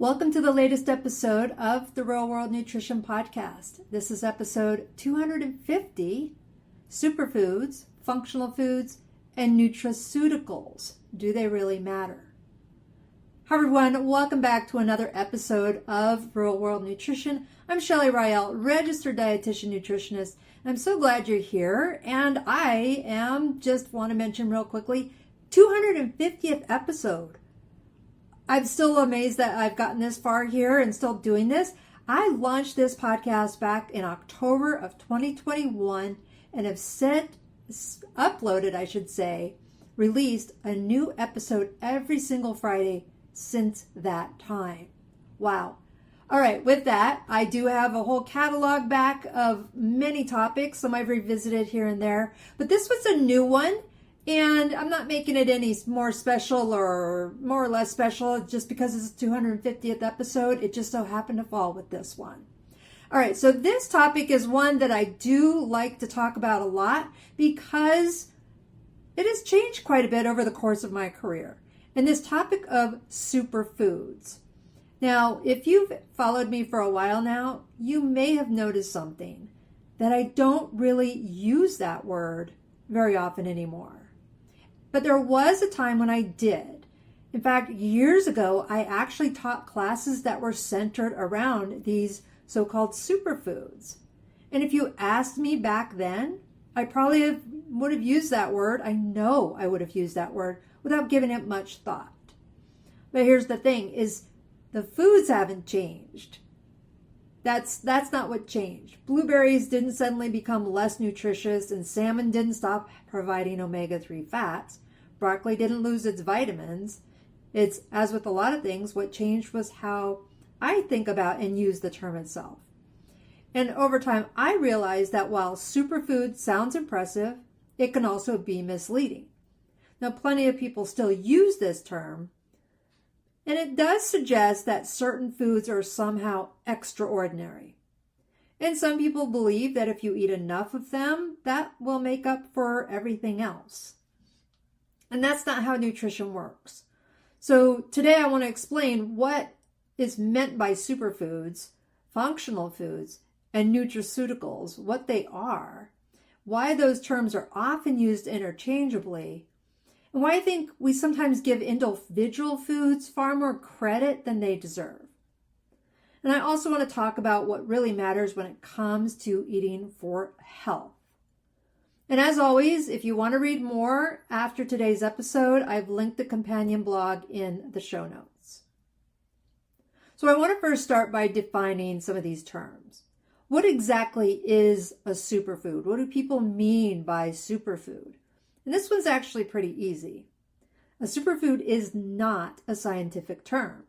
Welcome to the latest episode of the Real World Nutrition Podcast. This is episode 250, Superfoods, Functional Foods, and Nutraceuticals. Do they really matter? Hi everyone, welcome back to another episode of Real World Nutrition. I'm Shelley Rael, registered dietitian nutritionist. I'm so glad you're here, and I just want to mention real quickly, 250th episode. I'm still amazed that I've gotten this far here and still doing this. I launched this podcast back in October of 2021 and have released a new episode every single Friday since that time. Wow. All right, with that, I do have a whole catalog back of many topics, some I've revisited here and there, but this was a new one. And I'm not making it any more special or more or less special just because it's the 250th episode. It just so happened to fall with this one. All right, so this topic is one that I do like to talk about a lot because it has changed quite a bit over the course of my career. And this topic of superfoods. Now, if you've followed me for a while now, you may have noticed something that I don't really use that word very often anymore. But there was a time when I did. In fact, years ago, I actually taught classes that were centered around these so-called superfoods. And if you asked me back then, I probably would have used that word. I know I would have used that word without giving it much thought. But here's the thing, is the foods haven't changed. That's not what changed. Blueberries didn't suddenly become less nutritious, and salmon didn't stop providing omega-3 fats. Broccoli didn't lose its vitamins. It's, as with a lot of things, what changed was how I think about and use the term itself. And over time, I realized that while superfood sounds impressive, it can also be misleading. Now, plenty of people still use this term, and it does suggest that certain foods are somehow extraordinary. And some people believe that if you eat enough of them, that will make up for everything else. And that's not how nutrition works. So today I want to explain what is meant by superfoods, functional foods, and nutraceuticals, what they are, why those terms are often used interchangeably, and why I think we sometimes give individual foods far more credit than they deserve. And I also want to talk about what really matters when it comes to eating for health. And as always, if you want to read more after today's episode, I've linked the companion blog in the show notes. So I want to first start by defining some of these terms. What exactly is a superfood? What do people mean by superfood? And this one's actually pretty easy. A superfood is not a scientific term.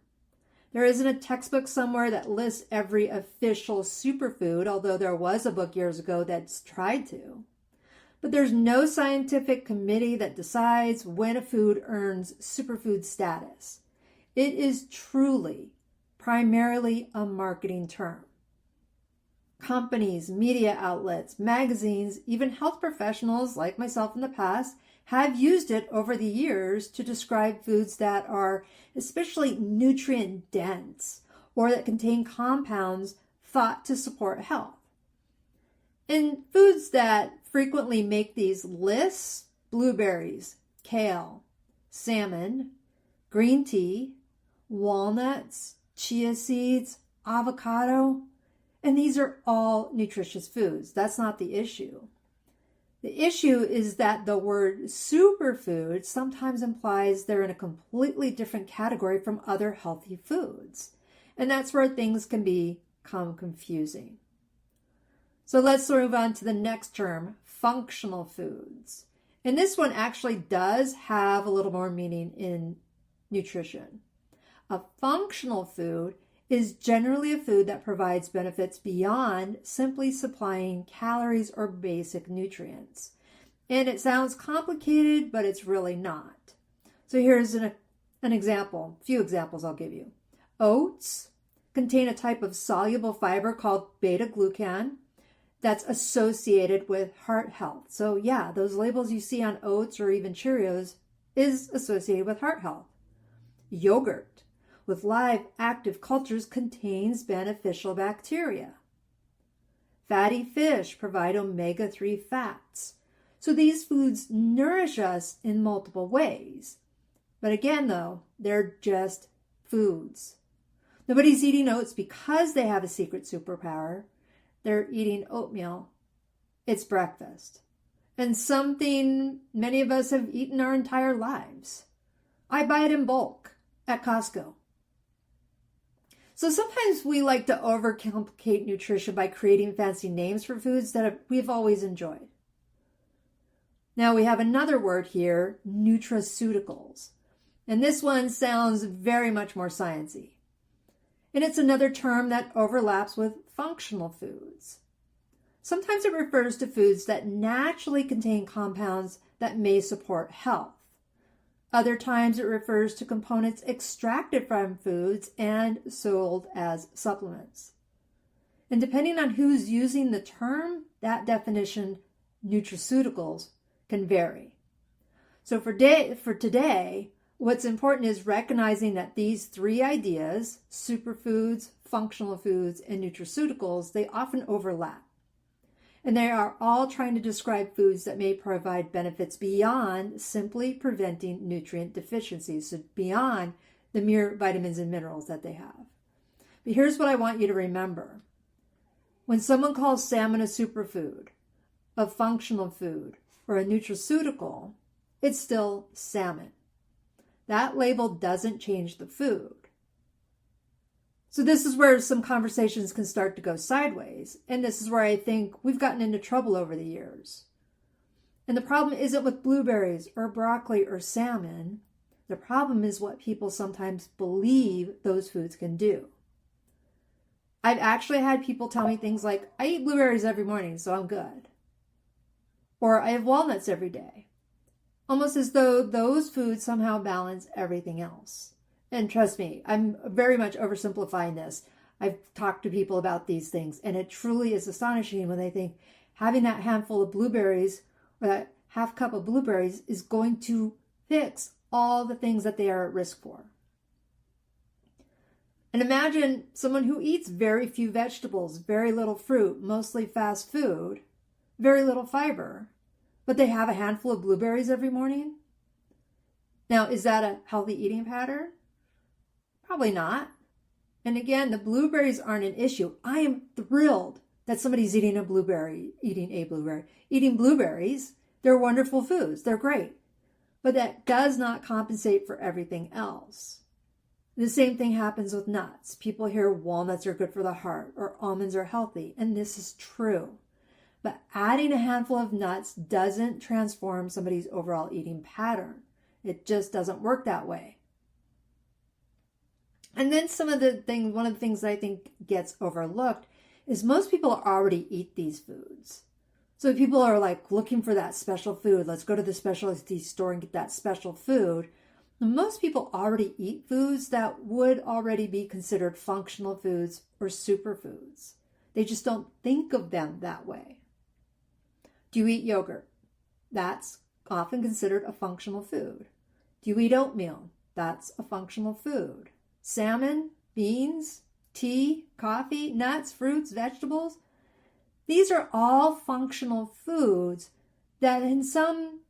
There isn't a textbook somewhere that lists every official superfood, although there was a book years ago that's tried to. But there's no scientific committee that decides when a food earns superfood status. It is truly, primarily a marketing term. Companies, media outlets, magazines, even health professionals like myself in the past have used it over the years to describe foods that are especially nutrient dense or that contain compounds thought to support health. And foods that frequently make these lists: blueberries, kale, salmon, green tea, walnuts, chia seeds, avocado. And these are all nutritious foods. That's not the issue. The issue is that the word superfood sometimes implies they're in a completely different category from other healthy foods. And that's where things can become confusing. So let's move on to the next term, functional foods. And this one actually does have a little more meaning in nutrition. A functional food is generally a food that provides benefits beyond simply supplying calories or basic nutrients. And it sounds complicated, but it's really not. So here's an example, a few examples I'll give you. Oats contain a type of soluble fiber called beta-glucan that's associated with heart health. So yeah, those labels you see on oats or even Cheerios is associated with heart health. Yogurt with live active cultures contains beneficial bacteria. Fatty fish provide omega-3 fats. So these foods nourish us in multiple ways. But again, though, they're just foods. Nobody's eating oats because they have a secret superpower. They're eating oatmeal. It's breakfast. And something many of us have eaten our entire lives. I buy it in bulk at Costco. So sometimes we like to overcomplicate nutrition by creating fancy names for foods that we've always enjoyed. Now we have another word here, Nutraceuticals. And this one sounds very much more sciencey. And it's another term that overlaps with functional foods. Sometimes it refers to foods that naturally contain compounds that may support health. Other times it refers to components extracted from foods and sold as supplements. And depending on who's using the term, that definition, nutraceuticals, can vary. So for today, what's important is recognizing that these three ideas, superfoods, functional foods, and nutraceuticals, they often overlap. And they are all trying to describe foods that may provide benefits beyond simply preventing nutrient deficiencies, so beyond the mere vitamins and minerals that they have. But here's what I want you to remember. When someone calls salmon a superfood, a functional food, or a nutraceutical, it's still salmon. That label doesn't change the food. So this is where some conversations can start to go sideways. And this is where I think we've gotten into trouble over the years. And the problem isn't with blueberries or broccoli or salmon. The problem is what people sometimes believe those foods can do. I've actually had people tell me things like, I eat blueberries every morning, so I'm good. Or I have walnuts every day. Almost as though those foods somehow balance everything else. And trust me, I'm very much oversimplifying this. I've talked to people about these things, and it truly is astonishing when they think having that handful of blueberries or that half cup of blueberries is going to fix all the things that they are at risk for. And imagine someone who eats very few vegetables, very little fruit, mostly fast food, very little fiber, but they have a handful of blueberries every morning. Now, is that a healthy eating pattern? Probably not. And again, the blueberries aren't an issue. I am thrilled that somebody's eating blueberries. Eating blueberries, they're wonderful foods. They're great. But that does not compensate for everything else. The same thing happens with nuts. People hear walnuts are good for the heart or almonds are healthy, and this is true. But adding a handful of nuts doesn't transform somebody's overall eating pattern. It just doesn't work that way. And then one of the things that I think gets overlooked is most people already eat these foods. So people are like looking for that special food. Let's go to the specialty store and get that special food. And most people already eat foods that would already be considered functional foods or superfoods. They just don't think of them that way. Do you eat yogurt? That's often considered a functional food. Do you eat oatmeal? That's a functional food. Salmon, beans, tea, coffee, nuts, fruits, vegetables. These are all functional foods that in some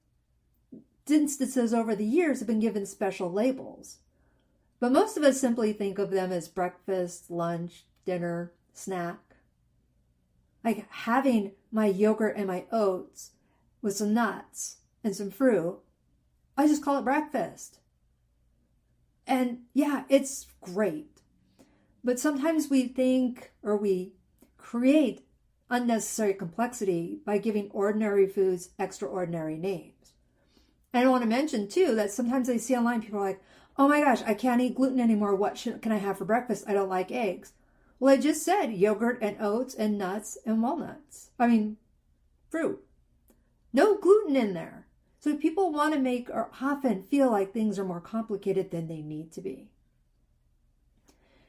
instances over the years have been given special labels. But most of us simply think of them as breakfast, lunch, dinner, snack. Like having my yogurt and my oats with some nuts and some fruit, I just call it breakfast. And yeah, it's great. But sometimes we think or we create unnecessary complexity by giving ordinary foods extraordinary names. And I want to mention too that sometimes I see online people are like, oh my gosh, I can't eat gluten anymore. What can I have for breakfast? I don't like eggs. Well, I just said yogurt and oats and nuts and walnuts. Fruit. No gluten in there. So people want to make or often feel like things are more complicated than they need to be.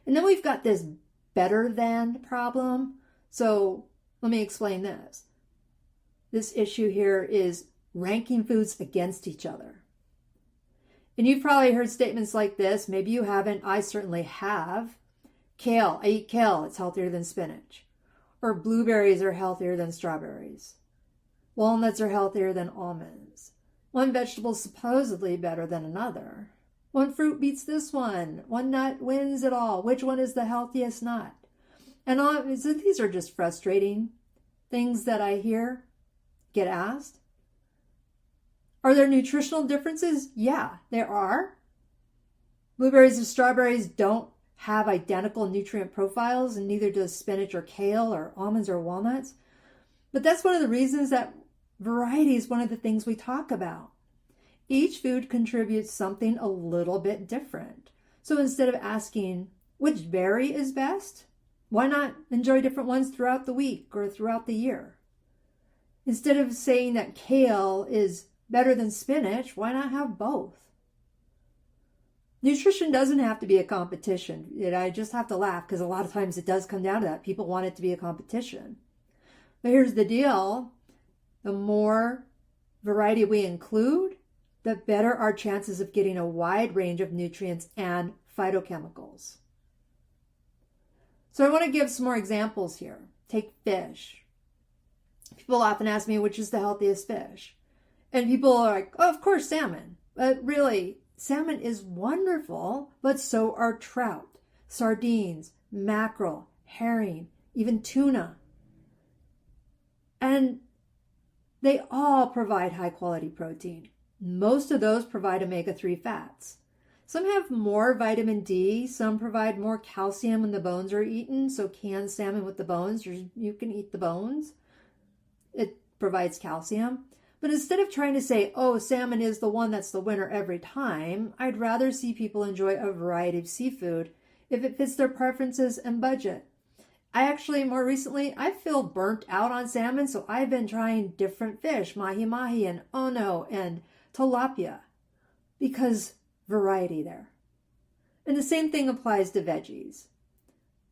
And then we've got this better than problem. So let me explain this. This issue here is ranking foods against each other. And you've probably heard statements like this. Maybe you haven't. I certainly have. Kale. I eat kale. It's healthier than spinach. Or blueberries are healthier than strawberries. Walnuts are healthier than almonds. One vegetable is supposedly better than another. One fruit beats this one. One nut wins it all. Which one is the healthiest nut? And these are just frustrating things that I hear get asked. Are there nutritional differences? Yeah, there are. Blueberries and strawberries don't have identical nutrient profiles, and neither does spinach or kale or almonds or walnuts. But that's one of the reasons that variety is one of the things we talk about. Each food contributes something a little bit different. So instead of asking which berry is best, why not enjoy different ones throughout the week or throughout the year? Instead of saying that kale is better than spinach, why not have both? Nutrition doesn't have to be a competition. I just have to laugh because a lot of times it does come down to that. People want it to be a competition. But here's the deal. The more variety we include, the better our chances of getting a wide range of nutrients and phytochemicals. So I want to give some more examples here. Take fish. People often ask me which is the healthiest fish. And people are like, oh, of course, salmon. But really, salmon is wonderful, but so are trout, sardines, mackerel, herring, even tuna. And they all provide high quality protein. Most of those provide omega-3 fats. Some have more vitamin D, some provide more calcium when the bones are eaten. So canned salmon with the bones, you can eat the bones. It provides calcium. But instead of trying to say, oh, salmon is the one that's the winner every time, I'd rather see people enjoy a variety of seafood if it fits their preferences and budget. More recently, I feel burnt out on salmon, so I've been trying different fish, mahi-mahi and ono and tilapia, because variety there. And the same thing applies to veggies.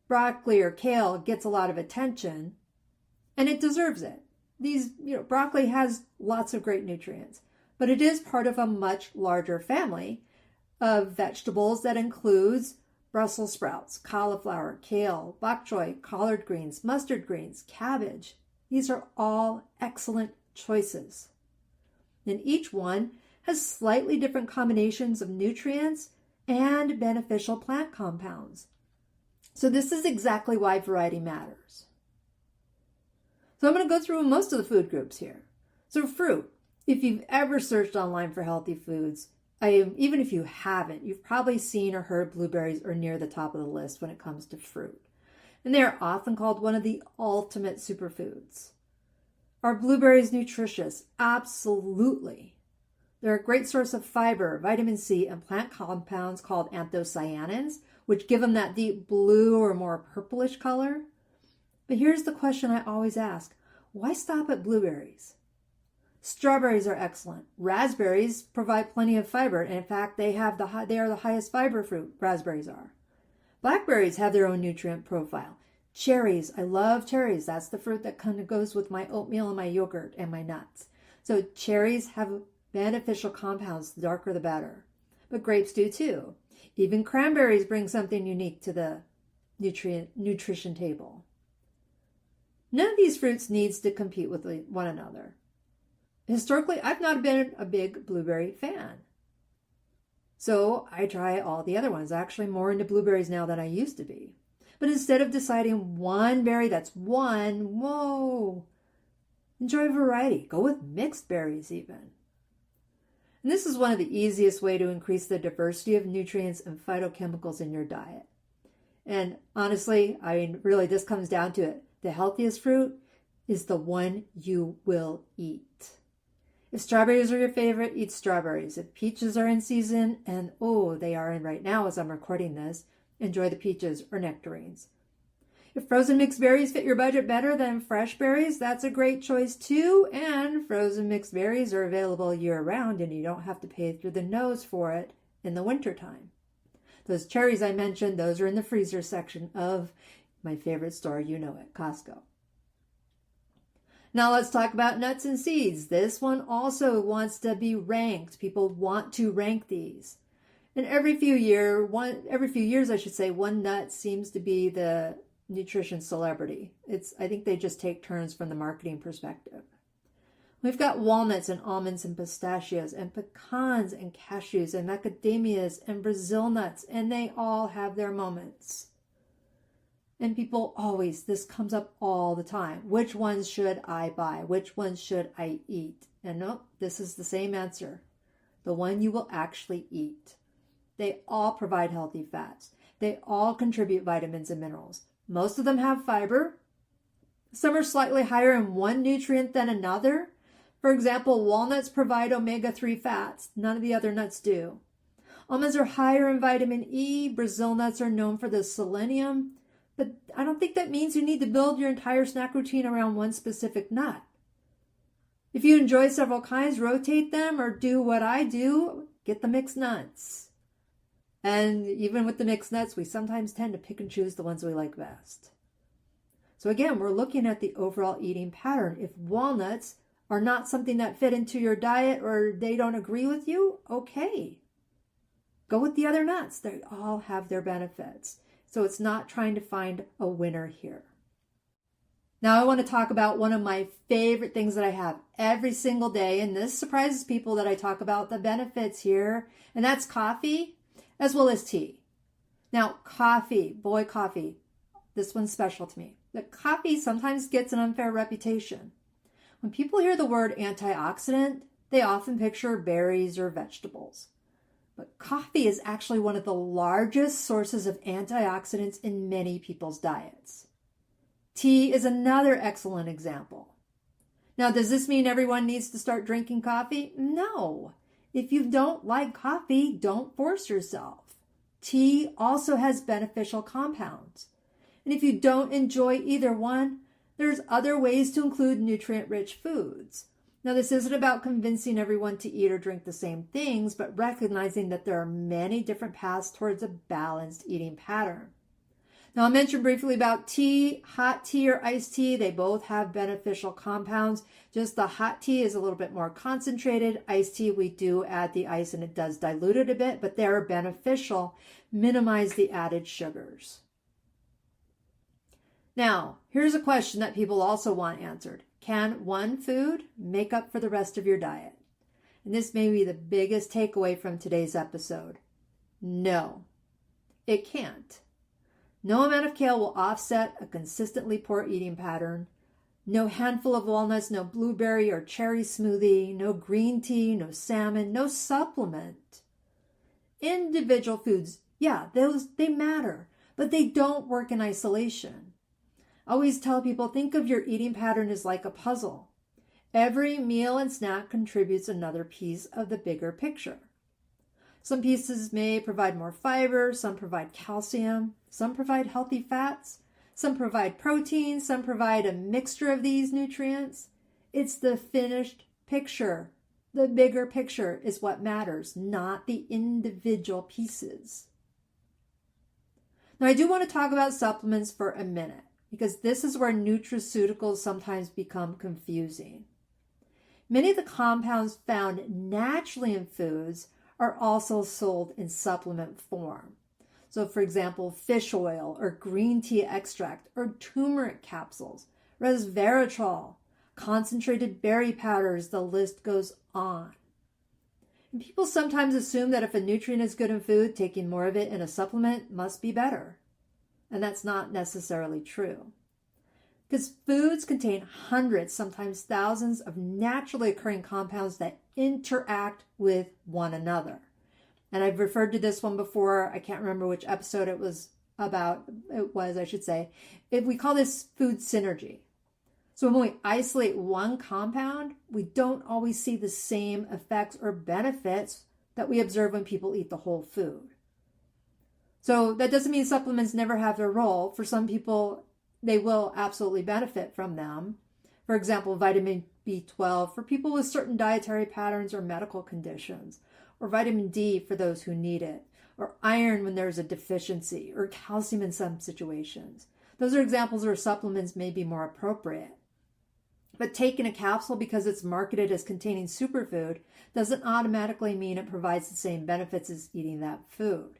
Broccoli or kale gets a lot of attention, and it deserves it. Broccoli has lots of great nutrients, but it is part of a much larger family of vegetables that includes Brussels sprouts, cauliflower, kale, bok choy, collard greens, mustard greens, cabbage. These are all excellent choices. And each one has slightly different combinations of nutrients and beneficial plant compounds. So this is exactly why variety matters. So I'm going to go through most of the food groups here. So fruit, if you've ever searched online for healthy foods, even if you haven't, you've probably seen or heard blueberries are near the top of the list when it comes to fruit. And they are often called one of the ultimate superfoods. Are blueberries nutritious? Absolutely. They're a great source of fiber, vitamin C, and plant compounds called anthocyanins, which give them that deep blue or more purplish color. But here's the question I always ask. Why stop at blueberries? Strawberries are excellent. Raspberries provide plenty of fiber. And in fact, they are the highest fiber fruit, raspberries are. Blackberries have their own nutrient profile. Cherries, I love cherries. That's the fruit that kind of goes with my oatmeal and my yogurt and my nuts. So cherries have beneficial compounds, the darker the better. But grapes do too. Even cranberries bring something unique to the nutrition table. None of these fruits needs to compete with one another. Historically, I've not been a big blueberry fan. So I try all the other ones. Actually, more into blueberries now than I used to be. But instead of deciding one berry that's enjoy variety. Go with mixed berries even. And this is one of the easiest way to increase the diversity of nutrients and phytochemicals in your diet. And honestly, really this comes down to it. The healthiest fruit is the one you will eat. If strawberries are your favorite, eat strawberries. If peaches are in season, and they are in right now as I'm recording this, enjoy the peaches or nectarines. If frozen mixed berries fit your budget better than fresh berries, that's a great choice too. And frozen mixed berries are available year-round, and you don't have to pay through the nose for it in the wintertime. Those cherries I mentioned, those are in the freezer section of my favorite store, you know it, Costco. Now let's talk about nuts and seeds. This one also wants to be ranked. People want to rank these. And every few years, I should say, one nut seems to be the nutrition celebrity. I think they just take turns from the marketing perspective. We've got walnuts and almonds and pistachios and pecans and cashews and macadamias and Brazil nuts, and they all have their moments. And people this comes up all the time. Which ones should I buy? Which ones should I eat? And no, this is the same answer. The one you will actually eat. They all provide healthy fats. They all contribute vitamins and minerals. Most of them have fiber. Some are slightly higher in one nutrient than another. For example, walnuts provide omega-3 fats. None of the other nuts do. Almonds are higher in vitamin E. Brazil nuts are known for the selenium. But I don't think that means you need to build your entire snack routine around one specific nut. If you enjoy several kinds, rotate them or do what I do, get the mixed nuts. And even with the mixed nuts, we sometimes tend to pick and choose the ones we like best. So again, we're looking at the overall eating pattern. If walnuts are not something that fit into your diet or they don't agree with you, okay. Go with the other nuts. They all have their benefits. So it's not trying to find a winner here. Now I want to talk about one of my favorite things that I have every single day. And this surprises people that I talk about the benefits here. And that's coffee as well as tea. Now coffee, this one's special to me. The coffee sometimes gets an unfair reputation. When people hear the word antioxidant, they often picture berries or vegetables. But coffee is actually one of the largest sources of antioxidants in many people's diets. Tea is another excellent example. Now, does this mean everyone needs to start drinking coffee? No. If you don't like coffee, don't force yourself. Tea also has beneficial compounds. And if you don't enjoy either one, there's other ways to include nutrient-rich foods. Now, this isn't about convincing everyone to eat or drink the same things, but recognizing that there are many different paths towards a balanced eating pattern. Now, I'll mention briefly about tea, hot tea or iced tea. They both have beneficial compounds. Just the hot tea is a little bit more concentrated. Iced tea, we do add the ice and it does dilute it a bit, but they're beneficial. Minimize the added sugars. Now, here's a question that people also want answered. Can one food make up for the rest of your diet? And this may be the biggest takeaway from today's episode. No, it can't. No amount of kale will offset a consistently poor eating pattern. No handful of walnuts, no blueberry or cherry smoothie, no green tea, no salmon, no supplement. Individual foods, yeah, they matter, but they don't work in isolation. I always tell people, think of your eating pattern as like a puzzle. Every meal and snack contributes another piece of the bigger picture. Some pieces may provide more fiber, some provide calcium, some provide healthy fats, some provide protein, some provide a mixture of these nutrients. It's the finished picture. The bigger picture is what matters, not the individual pieces. Now, I do want to talk about supplements for a minute, because this is where nutraceuticals sometimes become confusing. Many of the compounds found naturally in foods are also sold in supplement form. So for example, fish oil or green tea extract or turmeric capsules, resveratrol, concentrated berry powders, the list goes on. And people sometimes assume that if a nutrient is good in food, taking more of it in a supplement must be better. And that's not necessarily true. Because foods contain hundreds, sometimes thousands of naturally occurring compounds that interact with one another. And I've referred to this one before. I can't remember which episode it was, I should say. We call this food synergy. So when we isolate one compound, we don't always see the same effects or benefits that we observe when people eat the whole food. So that doesn't mean supplements never have their role. For some people, they will absolutely benefit from them. For example, vitamin B12 for people with certain dietary patterns or medical conditions, or vitamin D for those who need it, or iron when there's a deficiency, or calcium in some situations. Those are examples where supplements may be more appropriate. But taking a capsule because it's marketed as containing superfood doesn't automatically mean it provides the same benefits as eating that food.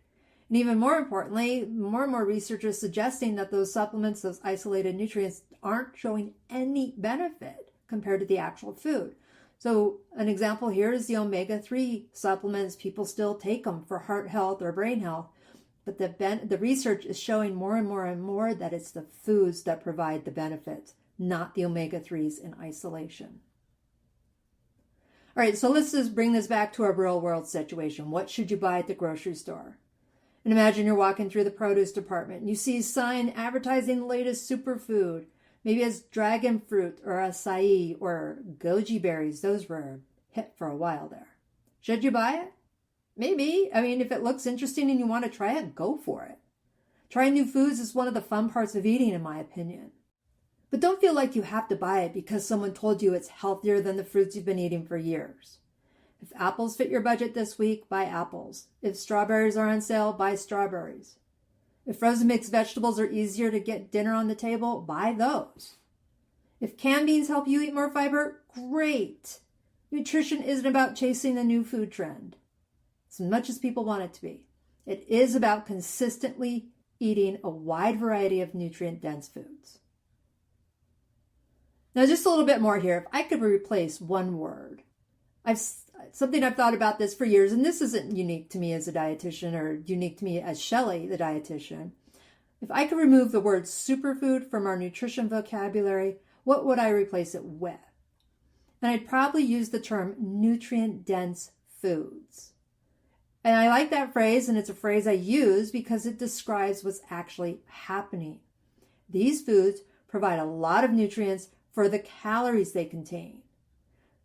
And even more importantly, more and more research is suggesting that those supplements, those isolated nutrients, aren't showing any benefit compared to the actual food. So an example here is the omega-3 supplements. People still take them for heart health or brain health, but the research is showing more and more and more that it's the foods that provide the benefits, not the omega-3s in isolation. All right, so let's just bring this back to a real world situation. What should you buy at the grocery store? And imagine you're walking through the produce department and you see a sign advertising the latest superfood. Maybe it's dragon fruit or acai or goji berries. Those were a hit for a while there. Should you buy it? Maybe. I mean, if it looks interesting and you want to try it, go for it. Trying new foods is one of the fun parts of eating, in my opinion. But don't feel like you have to buy it because someone told you it's healthier than the fruits you've been eating for years. If apples fit your budget this week, buy apples. If strawberries are on sale, buy strawberries. If frozen mixed vegetables are easier to get dinner on the table, buy those. If canned beans help you eat more fiber, great. Nutrition isn't about chasing a new food trend, as much as people want it to be. It is about consistently eating a wide variety of nutrient-dense foods. Now, just a little bit more here. If I could replace one word, something I've thought about this for years, and this isn't unique to me as a dietitian or unique to me as Shelley, the dietitian. If I could remove the word superfood from our nutrition vocabulary, what would I replace it with? And I'd probably use the term nutrient-dense foods. And I like that phrase, and it's a phrase I use because it describes what's actually happening. These foods provide a lot of nutrients for the calories they contain.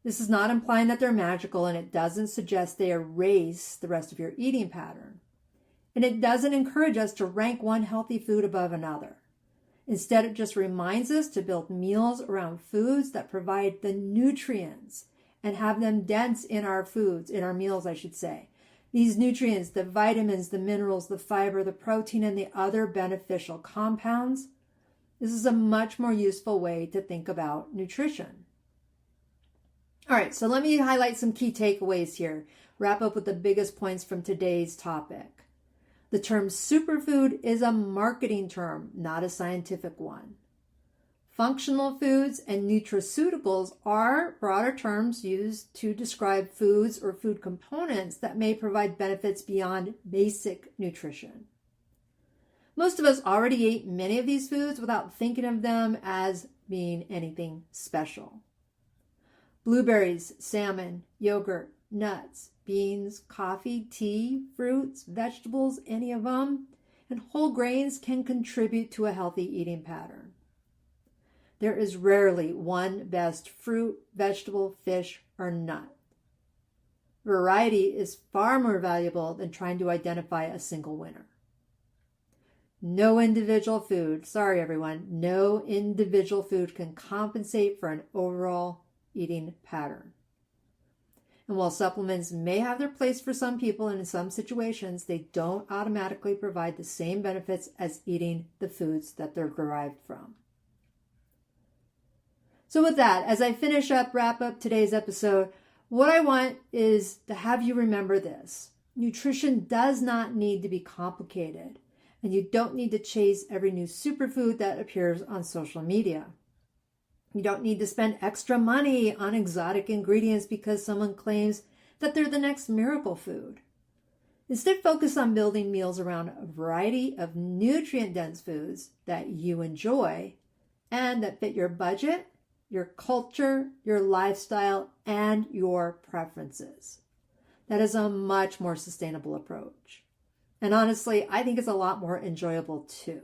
This is not implying that they're magical, and it doesn't suggest they erase the rest of your eating pattern. And it doesn't encourage us to rank one healthy food above another. Instead, it just reminds us to build meals around foods that provide the nutrients and have them dense in our foods, in our meals, I should say. These nutrients, the vitamins, the minerals, the fiber, the protein, and the other beneficial compounds. This is a much more useful way to think about nutrition. All right, so let me highlight some key takeaways here. Wrap up with the biggest points from today's topic. The term superfood is a marketing term, not a scientific one. Functional foods and nutraceuticals are broader terms used to describe foods or food components that may provide benefits beyond basic nutrition. Most of us already eat many of these foods without thinking of them as being anything special. Blueberries, salmon, yogurt, nuts, beans, coffee, tea, fruits, vegetables, any of them, and whole grains can contribute to a healthy eating pattern. There is rarely one best fruit, vegetable, fish, or nut. Variety is far more valuable than trying to identify a single winner. No individual food, sorry everyone, no individual food can compensate for an overall eating pattern. And while supplements may have their place for some people and in some situations, they don't automatically provide the same benefits as eating the foods that they're derived from. So with that, as I wrap up today's episode, what I want is to have you remember this. Nutrition does not need to be complicated, and you don't need to chase every new superfood that appears on social media. You don't need to spend extra money on exotic ingredients because someone claims that they're the next miracle food. Instead, focus on building meals around a variety of nutrient-dense foods that you enjoy and that fit your budget, your culture, your lifestyle, and your preferences. That is a much more sustainable approach. And honestly, I think it's a lot more enjoyable too.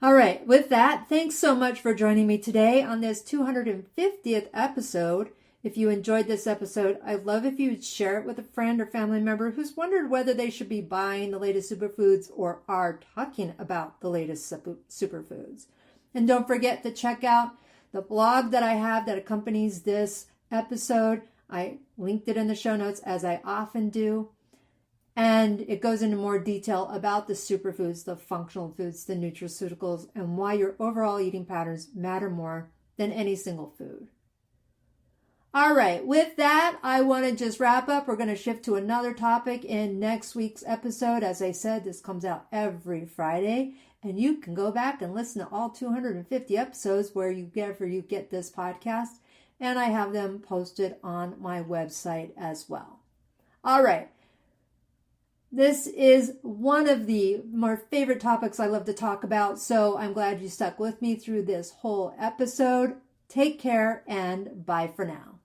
All right, with that, thanks so much for joining me today on this 250th episode. If you enjoyed this episode, I'd love if you would share it with a friend or family member who's wondered whether they should be buying the latest superfoods or are talking about the latest superfoods. And don't forget to check out the blog that I have that accompanies this episode. I linked it in the show notes as I often do. And it goes into more detail about the superfoods, the functional foods, the nutraceuticals, and why your overall eating patterns matter more than any single food. All right, with that, I want to just wrap up. We're going to shift to another topic in next week's episode. As I said, this comes out every Friday, and you can go back and listen to all 250 episodes wherever you get this podcast, and I have them posted on my website as well. All right. This is one of the more favorite topics I love to talk about, so I'm glad you stuck with me through this whole episode. Take care and bye for now.